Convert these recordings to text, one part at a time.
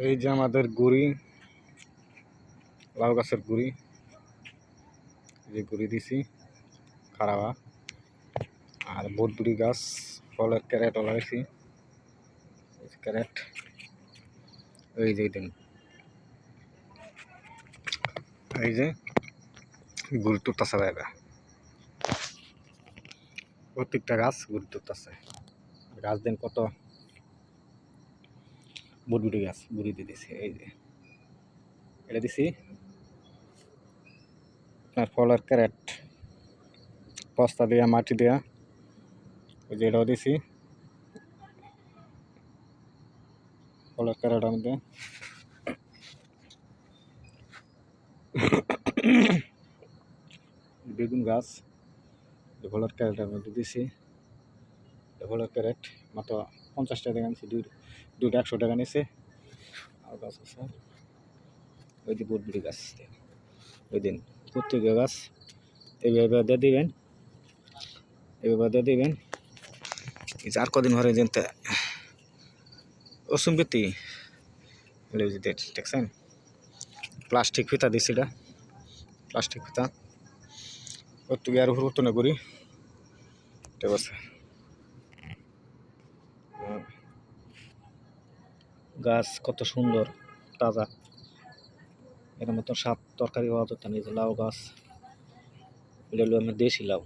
এই যে আমাদের গুড়ি, লাউ গাছের গুড়ি, যে গুড়ি দিছি খারাপ। আর বটবুড়ি গাছ, ফলের ক্যারেটও লাগাইছি, ক্যারেট। এই যে দিন এই যে গুড়ি তুলতেছে ভাইবা, প্রত্যেকটা গাছ গুড়ি তুলতেছে। গাছ দিন কত বটবুড়ি গাছ গুড়ি দিয়ে দিছি। এই যে এটা দিছি আপনার ফলের ক্যারেট, বস্তা দিয়া মাটি দিয়া, ওই যে এটাও দিছি ফলের ক্যারেটের মধ্যে। বেগুন গাছ ফলের ক্যারেটের মধ্যে দিছি। ফলের ক্যারেট মাত্র 50 টাকা নিচ্ছে, দুইটা 100 টাকা নিচ্ছে। আর গাছ আছে ওই যে বটবুড়ি গাছ, ওই দিন প্রত্যেক গাছ এইভাবে দিয়ে দিবেন, এইভাবে দিয়ে দিবেন। আর কদিন ধরে যেতে অসুম্বিতি দেখছেন, প্লাস্টিক ফিতা দিছি, এটা প্লাস্টিক ফিতা একটু আর পরিবর্তন করি। ঠিক আছে, গাছ কত সুন্দর তাজা, এর মতন স্বাদ তরকারি হওয়া যেত না। এই যে লাউ গাছ, এটা হলো আমার দেশি লাউ,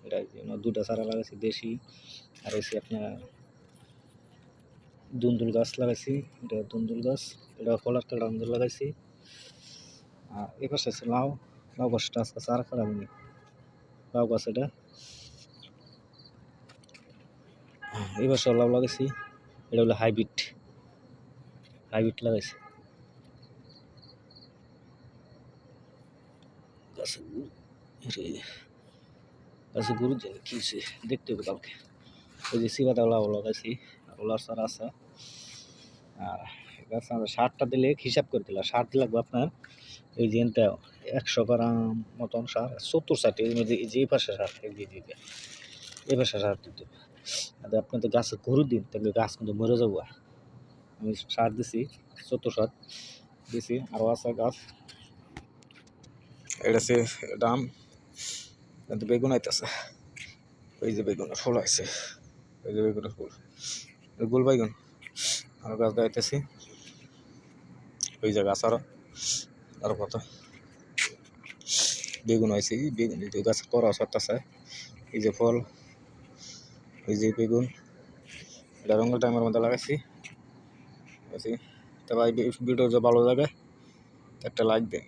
এটা দুটা চারা লাগাইছি দেশি। আর এসে আপনার দুন্দুল গাছ লাগাইছি, এটা দুন্দুল গাছ, এটা ফলার কালার মধ্যে লাগাইছি। আর এ পাশে আছে লাউ, লাউ গাছটা আজকে চারা খারাপ লাউ গাছ, এটা এই পাশে লাউ লাগাইছি, এটা হলো হাইব্রিড লাগাইছি। গাছে গরু কি দেখতে হবে কালকে। ওই যে সিবাদা লাউ লাগাইছি, ওলার সার আছে। আর গাছ সারটা দিলে হিসাব করে দিলাম, সার দিলে লাগবে আপনার এই যে 100 গ্রাম মতন সার, 70 60 এর মধ্যে যে পাশে সার দিয়ে দিবে, এই পাশে সার দিতে হবে। আর আপনাদের গাছে গরু দিন তাহলে গাছ কিন্তু মরে যাবো। আমি সার দিছি 70 সার দিছি, আরও আছে গাছ। এটা সে দাম কিন্তু বেগুন আইতেছে, ওই যে বেগুনের ফুল আছে, ওই যে বেগুনের ফুল, গোল বেগুন আরো গাছ দাইতেছি। ওই যে গাছ আরো কত বেগুন হয়েছে, বেগুন গাছ করা সরতেছে। এই যে ফল, ওই যে বেগুন, এটা রঙের টাইমের মধ্যে লাগাইছি। তবে ভিডিও যে ভালো লাগে একটা লাইক দেন।